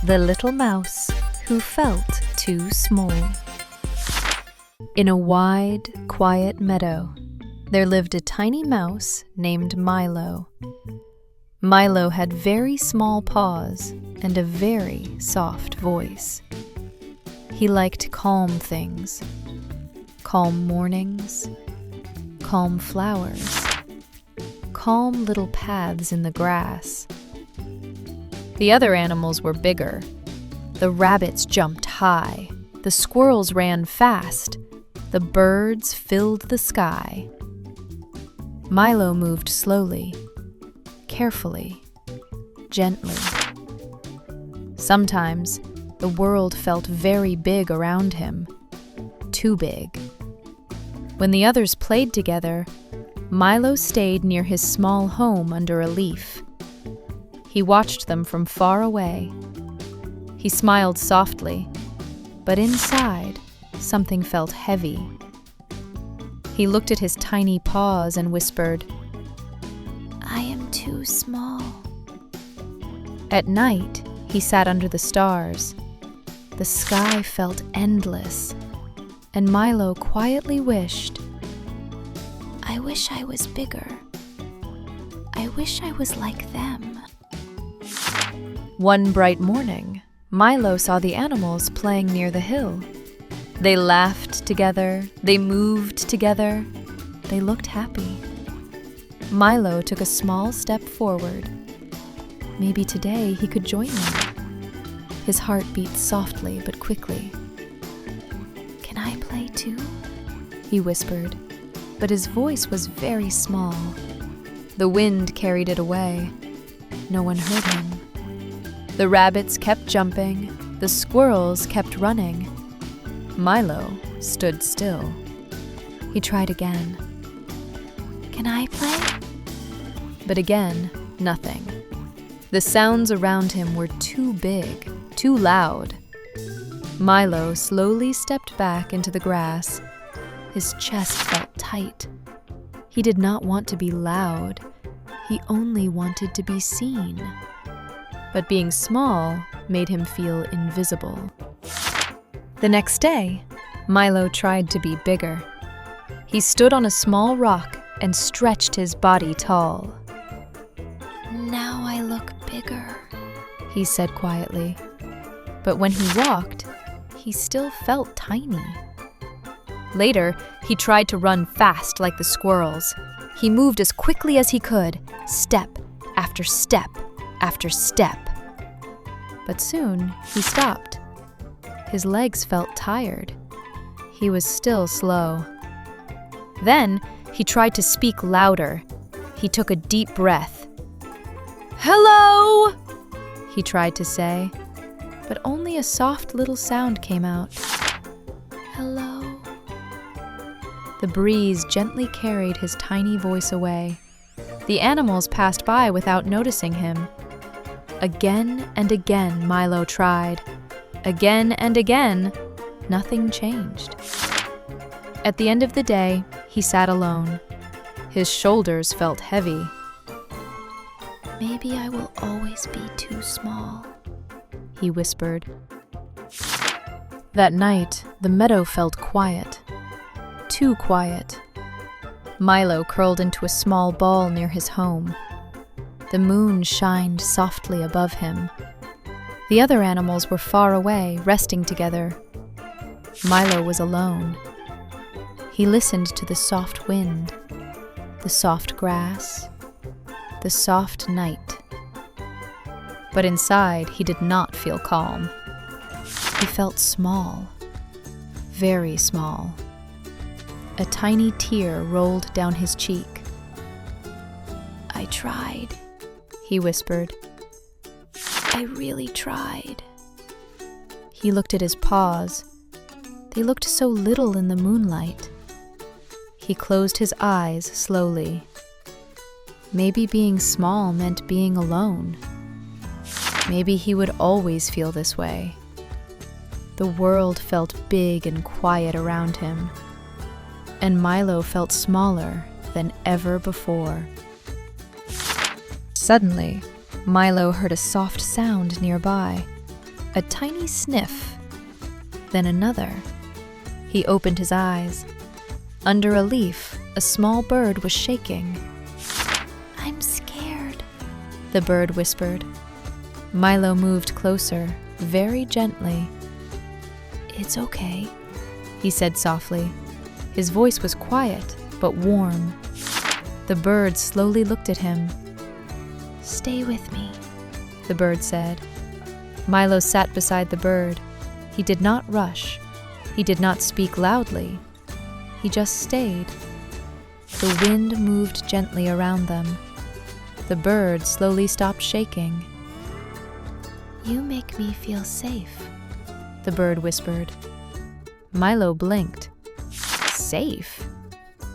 The Little Mouse Who Felt Too Small. In a wide, quiet meadow, there lived a tiny mouse named Milo. Milo had very small paws and a very soft voice. He liked calm things, calm mornings, calm flowers, calm little paths in the grass. The other animals were bigger. The rabbits jumped high, the squirrels ran fast, the birds filled the sky. Milo moved slowly, carefully, gently. Sometimes the world felt very big around him, too big. When the others played together, Milo stayed near his small home under a leaf. He watched them from far away. He smiled softly, but inside, something felt heavy. He looked at his tiny paws and whispered, "I am too small." At night, he sat under the stars. The sky felt endless, and Milo quietly wished, "I wish I was bigger. I wish I was like them." One bright morning, Milo saw the animals playing near the hill. They laughed together, they moved together, they looked happy. Milo took a small step forward. Maybe today he could join them. His heart beat softly but quickly. "Can I play too?" he whispered, but his voice was very small. The wind carried it away. No one heard him. The rabbits kept jumping, the squirrels kept running. Milo stood still. He tried again. "Can I play?" But again, nothing. The sounds around him were too big, too loud. Milo slowly stepped back into the grass. His chest felt tight. He did not want to be loud. He only wanted to be seen. But being small made him feel invisible. The next day, Milo tried to be bigger. He stood on a small rock and stretched his body tall. "Now I look bigger," he said quietly. But when he walked, he still felt tiny. Later, he tried to run fast like the squirrels. He moved as quickly as he could, step after step after step. But soon, he stopped. His legs felt tired. He was still slow. Then, he tried to speak louder. He took a deep breath. "Hello!" he tried to say, but only a soft little sound came out. "Hello." The breeze gently carried his tiny voice away. The animals passed by without noticing him. Again and again Milo tried. Again and again, nothing changed. At the end of the day, he sat alone. His shoulders felt heavy. "Maybe I will always be too small," he whispered. That night, the meadow felt quiet. Too quiet. Milo curled into a small ball near his home. The moon shined softly above him. The other animals were far away, resting together. Milo was alone. He listened to the soft wind, the soft grass, the soft night. But inside, he did not feel calm. He felt small, very small. A tiny tear rolled down his cheek. "I tried," he whispered. "I really tried." He looked at his paws. They looked so little in the moonlight. He closed his eyes slowly. Maybe being small meant being alone. Maybe he would always feel this way. The world felt big and quiet around him, and Milo felt smaller than ever before. Suddenly, Milo heard a soft sound nearby. a tiny sniff, then another. He opened his eyes. Under a leaf, a small bird was shaking. "I'm scared," the bird whispered. Milo moved closer, very gently. "It's okay," he said softly. His voice was quiet, but warm. The bird slowly looked at him. "Stay with me," the bird said. Milo sat beside the bird. He did not rush. He did not speak loudly. He just stayed. The wind moved gently around them. The bird slowly stopped shaking. "You make me feel safe," the bird whispered. Milo blinked. Safe?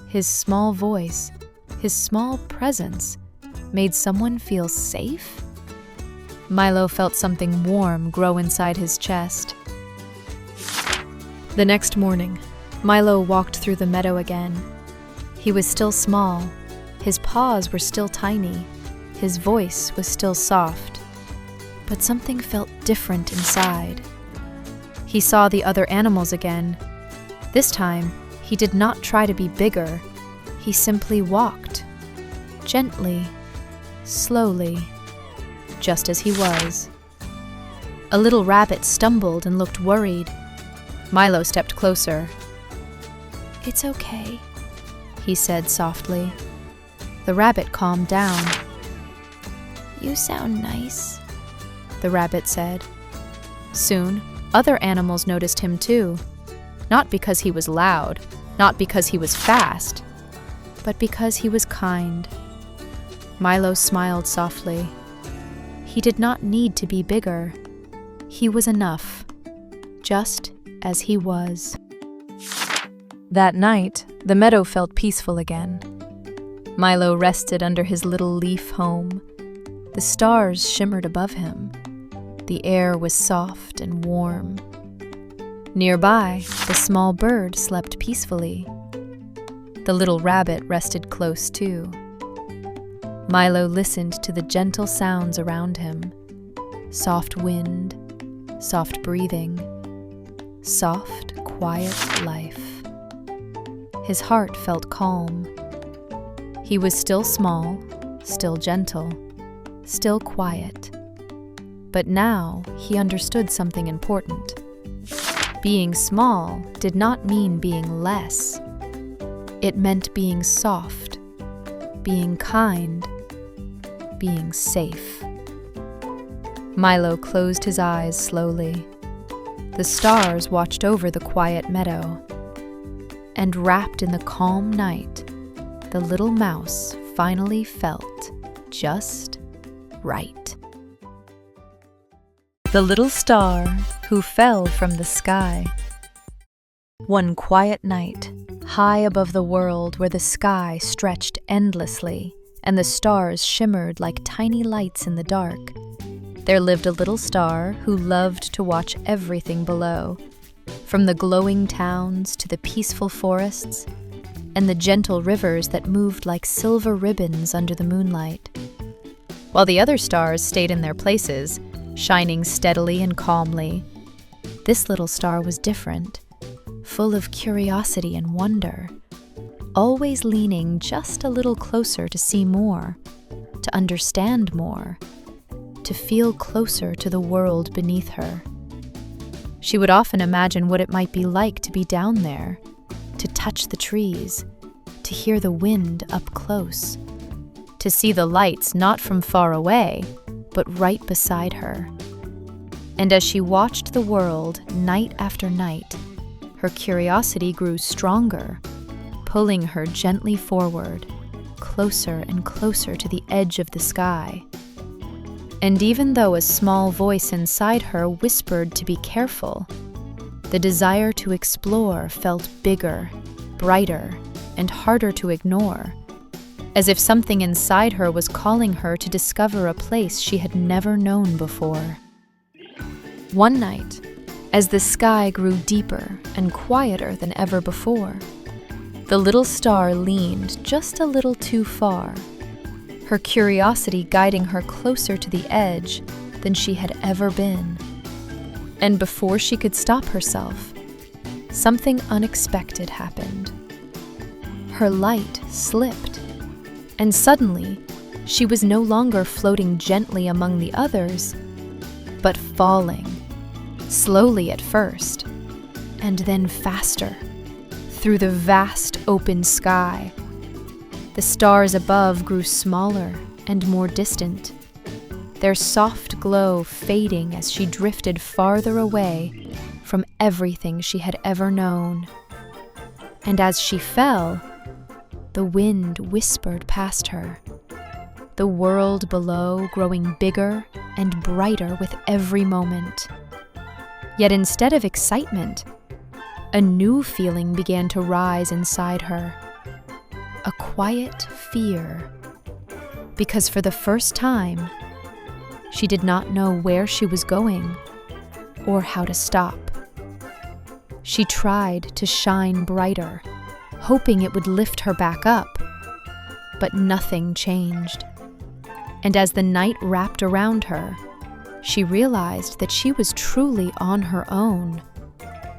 His small voice, his small presence, made someone feel safe? Milo felt something warm grow inside his chest. The next morning, Milo walked through the meadow again. He was still small. His paws were still tiny. His voice was still soft. But something felt different inside. He saw the other animals again. This time, he did not try to be bigger. He simply walked. Gently, slowly, just as he was. A little rabbit stumbled and looked worried. Milo stepped closer. "It's okay," he said softly. The rabbit calmed down. "You sound nice," the rabbit said. Soon, other animals noticed him too. Not because he was loud, not because he was fast, but because he was kind. Milo smiled softly. He did not need to be bigger. He was enough, just as he was. That night, the meadow felt peaceful again. Milo rested under his little leaf home. The stars shimmered above him. The air was soft and warm. Nearby, the small bird slept peacefully. The little rabbit rested close too. Milo listened to the gentle sounds around him. Soft wind, soft breathing, soft, quiet life. His heart felt calm. He was still small, still gentle, still quiet. But now he understood something important. Being small did not mean being less. It meant being soft, being kind, being safe. Milo closed his eyes slowly. The stars watched over the quiet meadow. And wrapped in the calm night, the little mouse finally felt just right. The little star who fell from the sky. One quiet night, high above the world where the sky stretched endlessly and the stars shimmered like tiny lights in the dark, there lived a little star who loved to watch everything below, from the glowing towns to the peaceful forests and the gentle rivers that moved like silver ribbons under the moonlight. While the other stars stayed in their places, shining steadily and calmly, this little star was different, full of curiosity and wonder, always leaning just a little closer to see more, to understand more, to feel closer to the world beneath her. She would often imagine what it might be like to be down there, to touch the trees, to hear the wind up close, to see the lights not from far away, but right beside her. And as she watched the world night after night, her curiosity grew stronger, pulling her gently forward, closer and closer to the edge of the sky. And even though a small voice inside her whispered to be careful, the desire to explore felt bigger, brighter, and harder to ignore, as if something inside her was calling her to discover a place she had never known before. One night, as the sky grew deeper and quieter than ever before, the little star leaned just a little too far, her curiosity guiding her closer to the edge than she had ever been. And before she could stop herself, something unexpected happened. Her light slipped, and suddenly she was no longer floating gently among the others, but falling, slowly at first, and then faster, through the vast open sky. The stars above grew smaller and more distant, their soft glow fading as she drifted farther away from everything she had ever known. And as she fell, the wind whispered past her, the world below growing bigger and brighter with every moment. Yet instead of excitement, a new feeling began to rise inside her, a quiet fear, because for the first time, she did not know where she was going or how to stop. She tried to shine brighter, hoping it would lift her back up, but nothing changed. And as the night wrapped around her, she realized that she was truly on her own,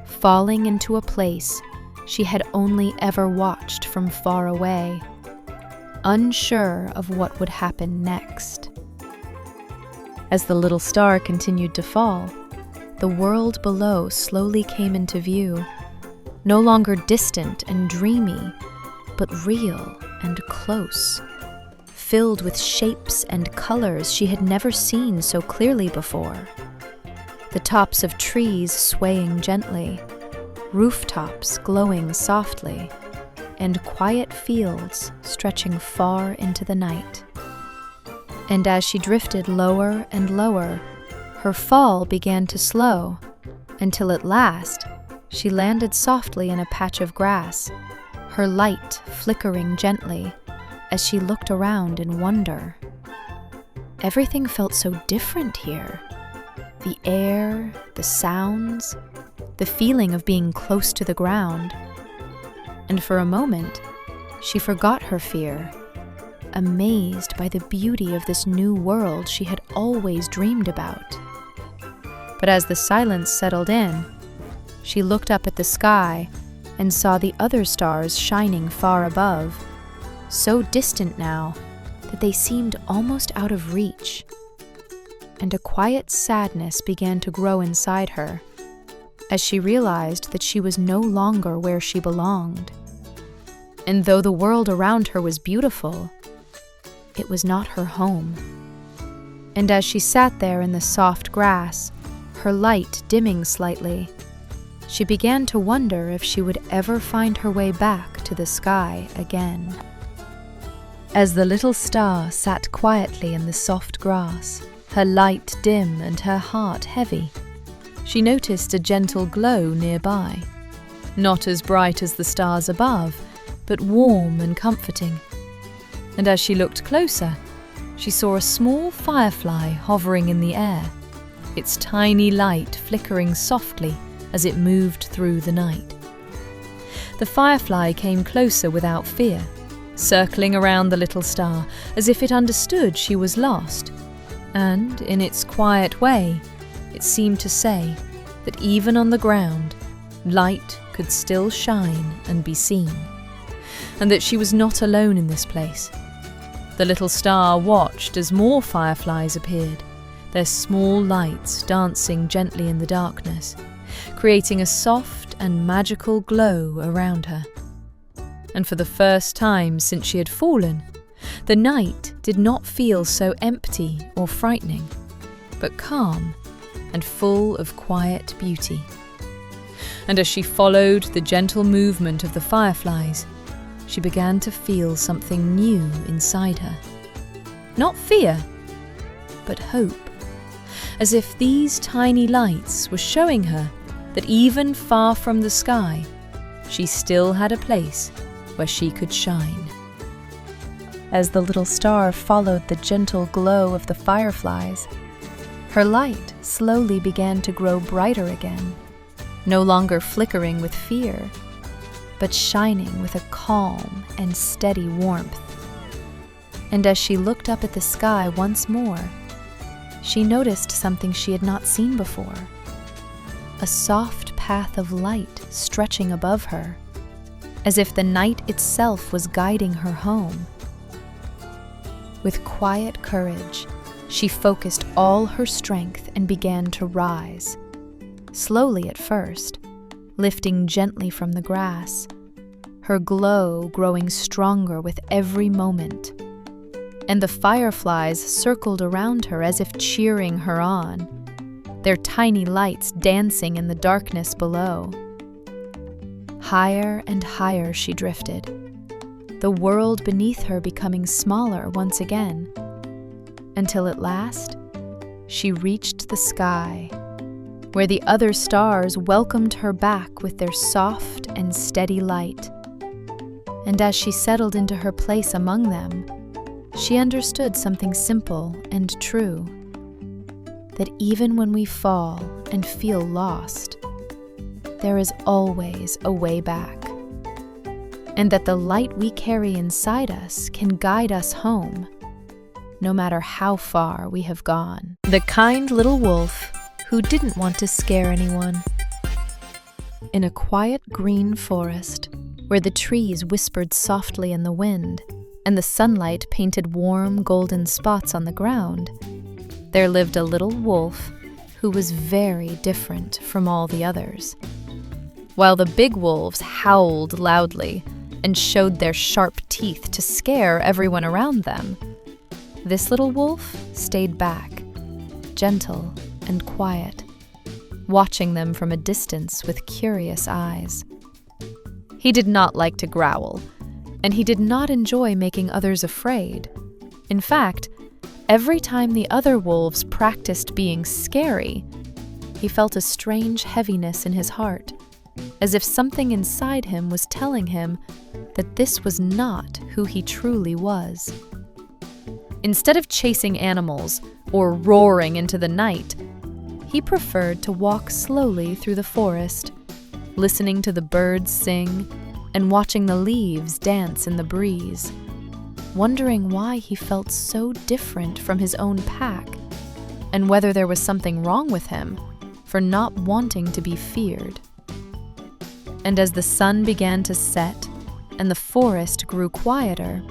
falling into a place she had only ever watched from far away, unsure of what would happen next. As the little star continued to fall, the world below slowly came into view, no longer distant and dreamy, but real and close, filled with shapes and colors she had never seen so clearly before. The tops of trees swaying gently, rooftops glowing softly, and quiet fields stretching far into the night. And as she drifted lower and lower, her fall began to slow, until at last she landed softly in a patch of grass, her light flickering gently as she looked around in wonder. Everything felt so different here. The air, the sounds, the feeling of being close to the ground. And for a moment, she forgot her fear, amazed by the beauty of this new world she had always dreamed about. But as the silence settled in, she looked up at the sky and saw the other stars shining far above, so distant now that they seemed almost out of reach. And a quiet sadness began to grow inside her as she realized that she was no longer where she belonged. And though the world around her was beautiful, it was not her home. And as she sat there in the soft grass, her light dimming slightly, she began to wonder if she would ever find her way back to the sky again. As the little star sat quietly in the soft grass, her light dim and her heart heavy, she noticed a gentle glow nearby, not as bright as the stars above, but warm and comforting. And as she looked closer, she saw a small firefly hovering in the air, its tiny light flickering softly as it moved through the night. The firefly came closer without fear, circling around the little star as if it understood she was lost, and, in its quiet way, it seemed to say that even on the ground, light could still shine and be seen, and that she was not alone in this place. The little star watched as more fireflies appeared, their small lights dancing gently in the darkness, creating a soft and magical glow around her. And for the first time since she had fallen, the night did not feel so empty or frightening, but calm and full of quiet beauty. And as she followed the gentle movement of the fireflies, she began to feel something new inside her. Not fear, but hope, as if these tiny lights were showing her that even far from the sky, she still had a place where she could shine. As the little star followed the gentle glow of the fireflies, her light slowly began to grow brighter again, no longer flickering with fear, but shining with a calm and steady warmth. And as she looked up at the sky once more, she noticed something she had not seen before. a soft path of light stretching above her, as if the night itself was guiding her home. With quiet courage, she focused all her strength and began to rise, slowly at first, lifting gently from the grass, her glow growing stronger with every moment. And the fireflies circled around her as if cheering her on, their tiny lights dancing in the darkness below. Higher and higher she drifted, the world beneath her becoming smaller once again, until at last she reached the sky, where the other stars welcomed her back with their soft and steady light. And as she settled into her place among them, she understood something simple and true, that even when we fall and feel lost, there is always a way back, and that the light we carry inside us can guide us home, no matter how far we have gone. The kind little wolf who didn't want to scare anyone. In a quiet green forest, where the trees whispered softly in the wind, and the sunlight painted warm golden spots on the ground, there lived a little wolf who was very different from all the others. While the big wolves howled loudly and showed their sharp teeth to scare everyone around them, this little wolf stayed back, gentle and quiet, watching them from a distance with curious eyes. He did not like to growl, and he did not enjoy making others afraid. In fact, every time the other wolves practiced being scary, he felt a strange heaviness in his heart, as if something inside him was telling him that this was not who he truly was. Instead of chasing animals or roaring into the night, he preferred to walk slowly through the forest, listening to the birds sing and watching the leaves dance in the breeze, wondering why he felt so different from his own pack, and whether there was something wrong with him for not wanting to be feared. And as the sun began to set and the forest grew quieter,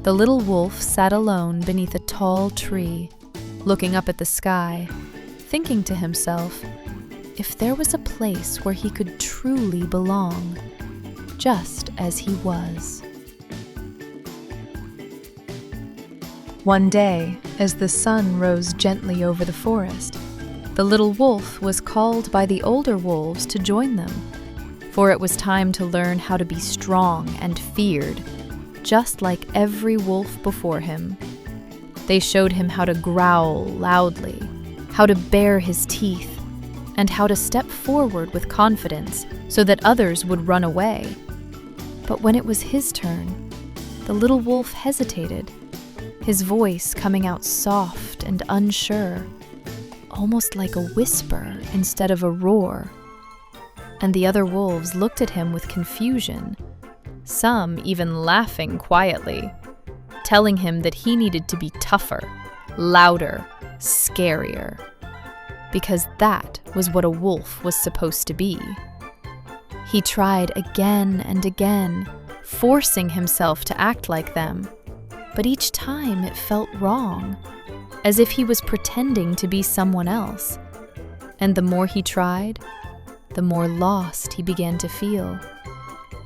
the little wolf sat alone beneath a tall tree, looking up at the sky, thinking to himself, if there was a place where he could truly belong, just as he was. One day, as the sun rose gently over the forest, the little wolf was called by the older wolves to join them, for it was time to learn how to be strong and feared, just like every wolf before him. They showed him how to growl loudly, how to bare his teeth, and how to step forward with confidence so that others would run away. But when it was his turn, the little wolf hesitated, his voice coming out soft and unsure, almost like a whisper instead of a roar. And the other wolves looked at him with confusion, some even laughing quietly, telling him that he needed to be tougher, louder, scarier, because that was what a wolf was supposed to be. He tried again and again, forcing himself to act like them, but each time it felt wrong, as if he was pretending to be someone else. And the more he tried, the more lost he began to feel,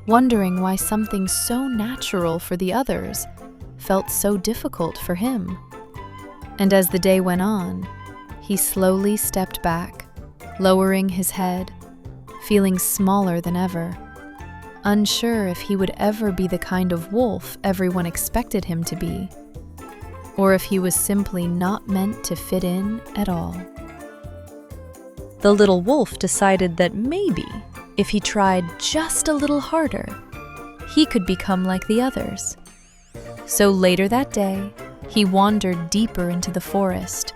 wondering why something so natural for the others felt so difficult for him. And as the day went on, he slowly stepped back, lowering his head, feeling smaller than ever, unsure if he would ever be the kind of wolf everyone expected him to be, or if he was simply not meant to fit in at all. The little wolf decided that maybe, if he tried just a little harder, he could become like the others. So later that day, he wandered deeper into the forest,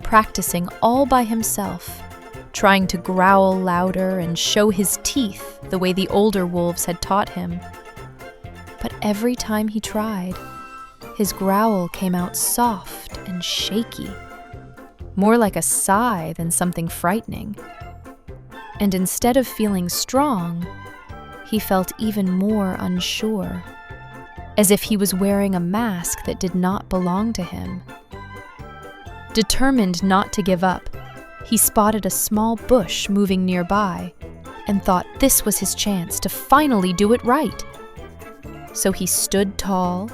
practicing all by himself, trying to growl louder and show his teeth the way the older wolves had taught him. But every time he tried, his growl came out soft and shaky, more like a sigh than something frightening. And instead of feeling strong, he felt even more unsure, as if he was wearing a mask that did not belong to him. Determined not to give up, he spotted a small bush moving nearby and thought this was his chance to finally do it right. So he stood tall,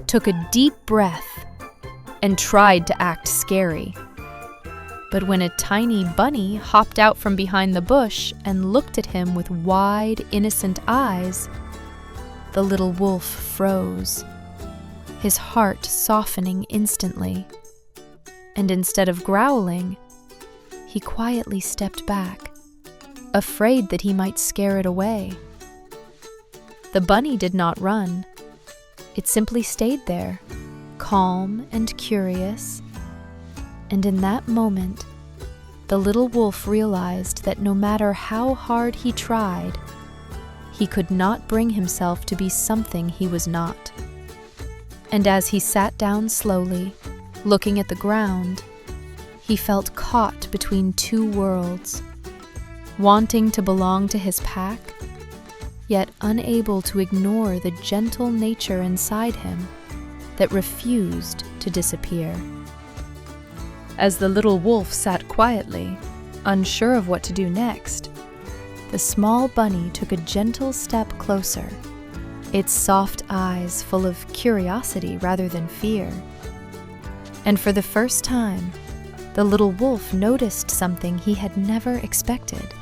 took a deep breath, and tried to act scary. But when a tiny bunny hopped out from behind the bush and looked at him with wide, innocent eyes, the little wolf froze, his heart softening instantly. And instead of growling, he quietly stepped back, afraid that he might scare it away. The bunny did not run. It simply stayed there, calm and curious. And in that moment, the little wolf realized that no matter how hard he tried, he could not bring himself to be something he was not. And as he sat down slowly, looking at the ground, he felt caught between two worlds, wanting to belong to his pack, yet unable to ignore the gentle nature inside him that refused to disappear. As the little wolf sat quietly, unsure of what to do next, the small bunny took a gentle step closer, its soft eyes full of curiosity rather than fear. And for the first time, the little wolf noticed something he had never expected.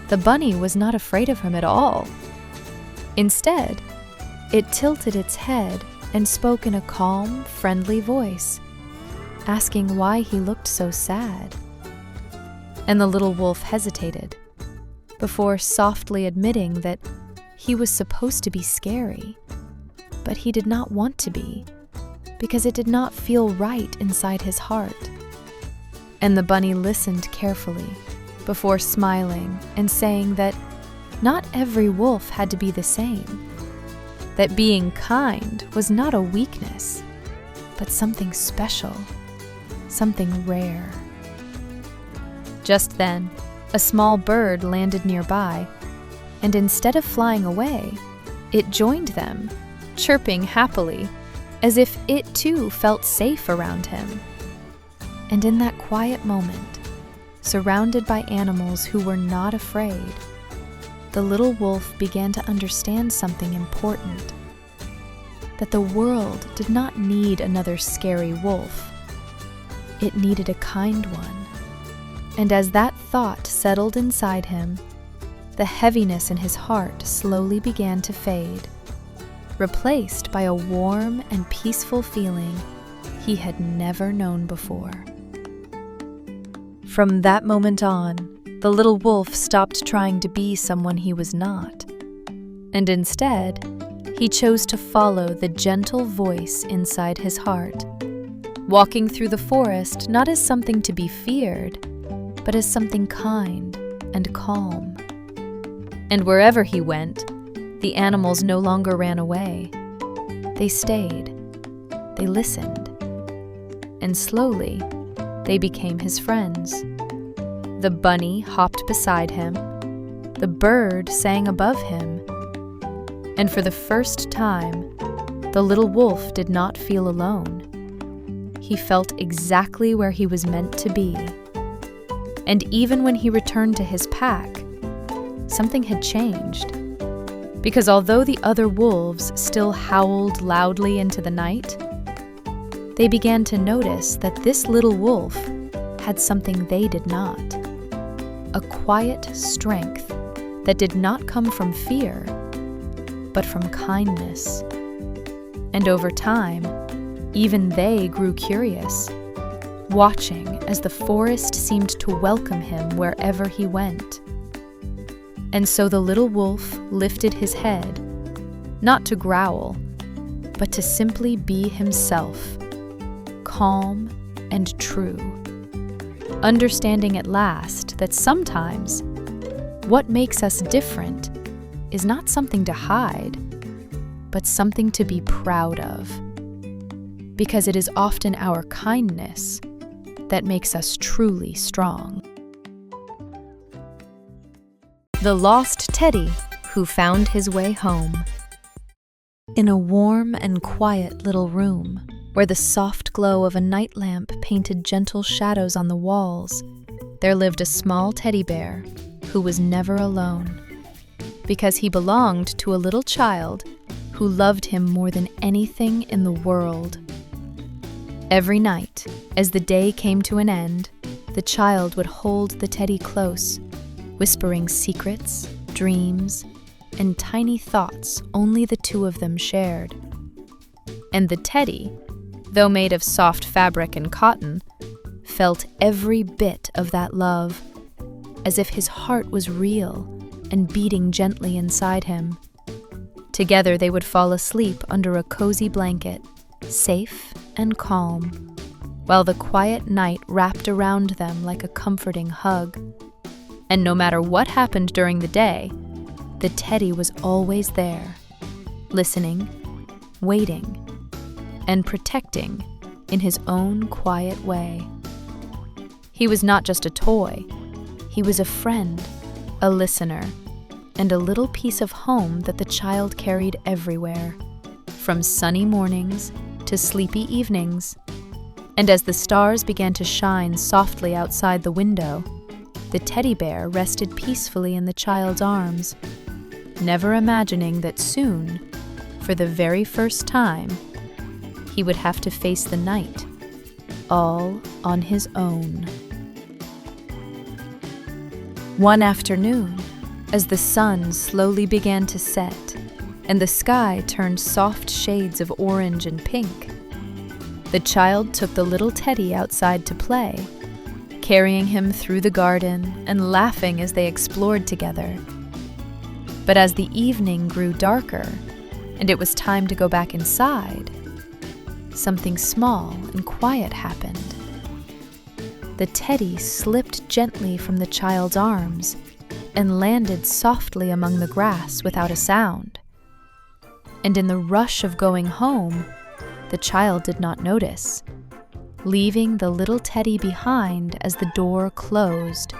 The bunny was not afraid of him at all. Instead, it tilted its head and spoke in a calm, friendly voice, asking why he looked so sad. And the little wolf hesitated, before softly admitting that he was supposed to be scary, but he did not want to be, because it did not feel right inside his heart. And the bunny listened carefully, before smiling and saying that not every wolf had to be the same, that being kind was not a weakness, but something special, something rare. Just then, a small bird landed nearby, and instead of flying away, it joined them, chirping happily, as if it too felt safe around him. And in that quiet moment, surrounded by animals who were not afraid, the little wolf began to understand something important: that the world did not need another scary wolf. It needed a kind one. And as that thought settled inside him, the heaviness in his heart slowly began to fade, replaced by a warm and peaceful feeling he had never known before. From that moment on, the little wolf stopped trying to be someone he was not, and instead, he chose to follow the gentle voice inside his heart, walking through the forest not as something to be feared, but as something kind and calm. And wherever he went, the animals no longer ran away. They stayed, they listened, and slowly they became his friends. The bunny hopped beside him, the bird sang above him, and for the first time, the little wolf did not feel alone. He felt exactly where he was meant to be. And even when he returned to his pack, something had changed. Because although the other wolves still howled loudly into the night, they began to notice that this little wolf had something they did not: a quiet strength that did not come from fear, but from kindness. And over time, even they grew curious, watching as the forest seemed to welcome him wherever he went. And so the little wolf lifted his head, not to growl, but to simply be himself, calm and true, understanding at last that sometimes what makes us different is not something to hide, but something to be proud of, because it is often our kindness that makes us truly strong. The Lost Teddy Who Found His Way Home. In a warm and quiet little room, where the soft glow of a night lamp painted gentle shadows on the walls, there lived a small teddy bear who was never alone, because he belonged to a little child who loved him more than anything in the world. Every night, as the day came to an end, the child would hold the teddy close, whispering secrets, dreams, and tiny thoughts only the two of them shared. And the teddy, though made of soft fabric and cotton, felt every bit of that love, as if his heart was real and beating gently inside him. Together they would fall asleep under a cozy blanket, safe and calm, while the quiet night wrapped around them like a comforting hug. And no matter what happened during the day, the teddy was always there, listening, waiting, and protecting in his own quiet way. He was not just a toy, he was a friend, a listener, and a little piece of home that the child carried everywhere, from sunny mornings to sleepy evenings. And as the stars began to shine softly outside the window, the teddy bear rested peacefully in the child's arms, never imagining that soon, for the very first time, he would have to face the night, all on his own. One afternoon, as the sun slowly began to set and the sky turned soft shades of orange and pink, the child took the little teddy outside to play, carrying him through the garden and laughing as they explored together. But as the evening grew darker and it was time to go back inside, something small and quiet happened. The teddy slipped gently from the child's arms and landed softly among the grass without a sound. And in the rush of going home, the child did not notice, leaving the little teddy behind as the door closed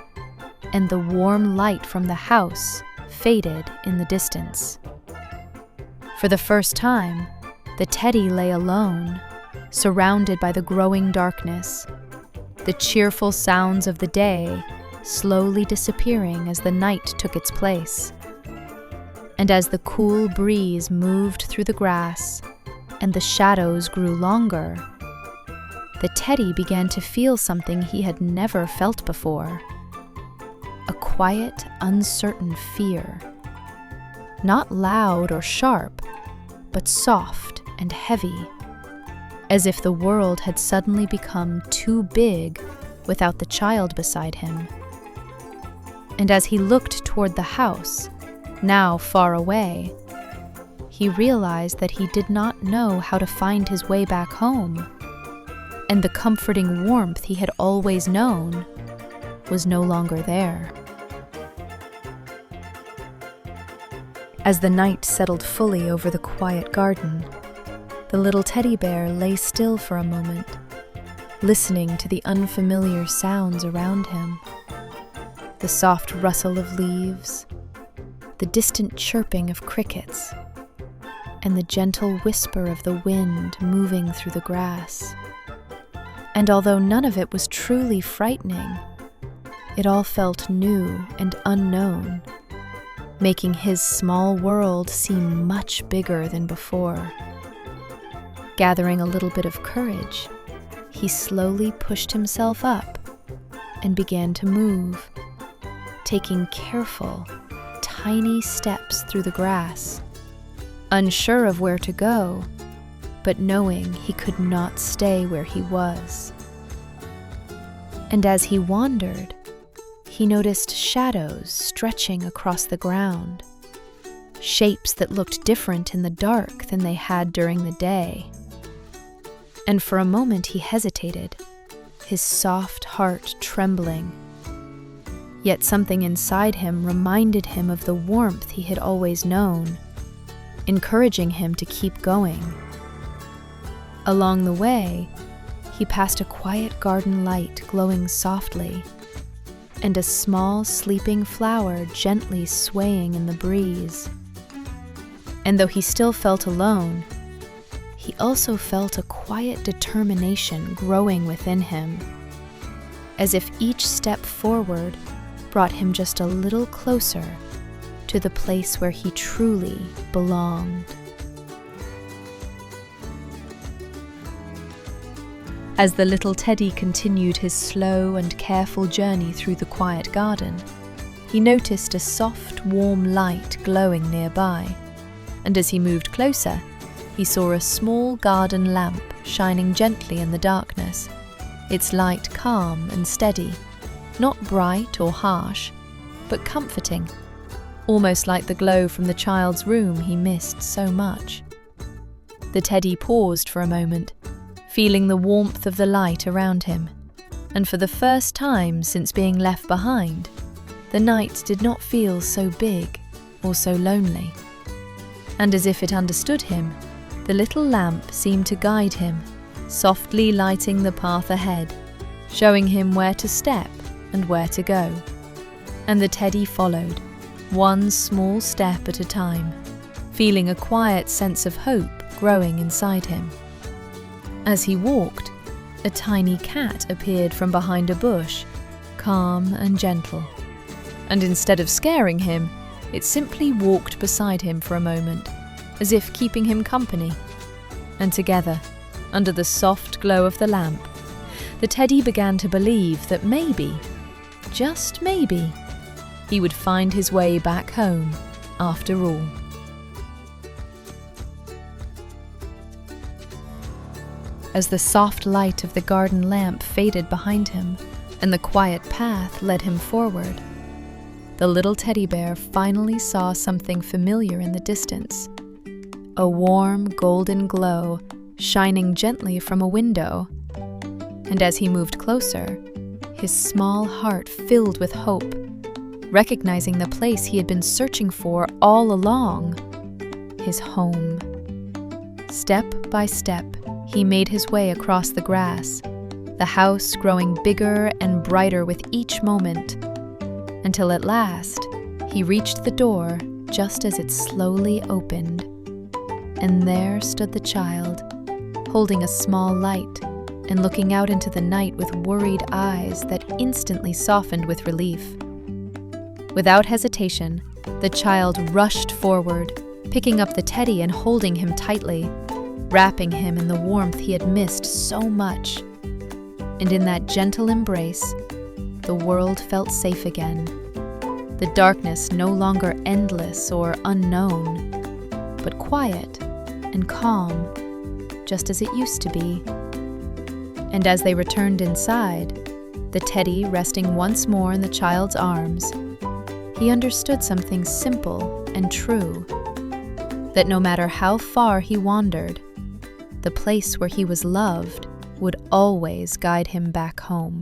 and the warm light from the house faded in the distance. For the first time, the teddy lay alone, surrounded by the growing darkness, the cheerful sounds of the day slowly disappearing as the night took its place. And as the cool breeze moved through the grass and the shadows grew longer, the teddy began to feel something he had never felt before. A quiet, uncertain fear. Not loud or sharp, but soft and heavy, as if the world had suddenly become too big without the child beside him. And as he looked toward the house, now far away, he realized that he did not know how to find his way back home, and the comforting warmth he had always known was no longer there. As the night settled fully over the quiet garden, the little teddy bear lay still for a moment, listening to the unfamiliar sounds around him. The soft rustle of leaves, the distant chirping of crickets, and the gentle whisper of the wind moving through the grass. And although none of it was truly frightening, it all felt new and unknown, making his small world seem much bigger than before. Gathering a little bit of courage, he slowly pushed himself up and began to move, taking careful, tiny steps through the grass, unsure of where to go, but knowing he could not stay where he was. And as he wandered, he noticed shadows stretching across the ground, shapes that looked different in the dark than they had during the day. And for a moment he hesitated, his soft heart trembling. Yet something inside him reminded him of the warmth he had always known, encouraging him to keep going. Along the way, he passed a quiet garden light glowing softly, and a small sleeping flower gently swaying in the breeze. And though he still felt alone, he also felt a quiet determination growing within him, as if each step forward brought him just a little closer to the place where he truly belonged. As the little teddy continued his slow and careful journey through the quiet garden, he noticed a soft, warm light glowing nearby, and as he moved closer, he saw a small garden lamp shining gently in the darkness, its light calm and steady, not bright or harsh, but comforting, almost like the glow from the child's room he missed so much. The teddy paused for a moment, feeling the warmth of the light around him, and for the first time since being left behind, the night did not feel so big or so lonely. And as if it understood him, the little lamp seemed to guide him, softly lighting the path ahead, showing him where to step and where to go. And the teddy followed, one small step at a time, feeling a quiet sense of hope growing inside him. As he walked, a tiny cat appeared from behind a bush, calm and gentle. And instead of scaring him, it simply walked beside him for a moment, as if keeping him company. And together, under the soft glow of the lamp, the teddy began to believe that maybe, just maybe, he would find his way back home after all. As the soft light of the garden lamp faded behind him and the quiet path led him forward, the little teddy bear finally saw something familiar in the distance. A warm golden glow shining gently from a window. And as he moved closer, his small heart filled with hope, recognizing the place he had been searching for all along, his home. Step by step, he made his way across the grass, the house growing bigger and brighter with each moment, until at last he reached the door just as it slowly opened. And there stood the child, holding a small light and looking out into the night with worried eyes that instantly softened with relief. Without hesitation, the child rushed forward, picking up the teddy and holding him tightly, wrapping him in the warmth he had missed so much. And in that gentle embrace, the world felt safe again. The darkness no longer endless or unknown, but quiet and calm, just as it used to be. And as they returned inside, the teddy resting once more in the child's arms, he understood something simple and true, that no matter how far he wandered, the place where he was loved would always guide him back home.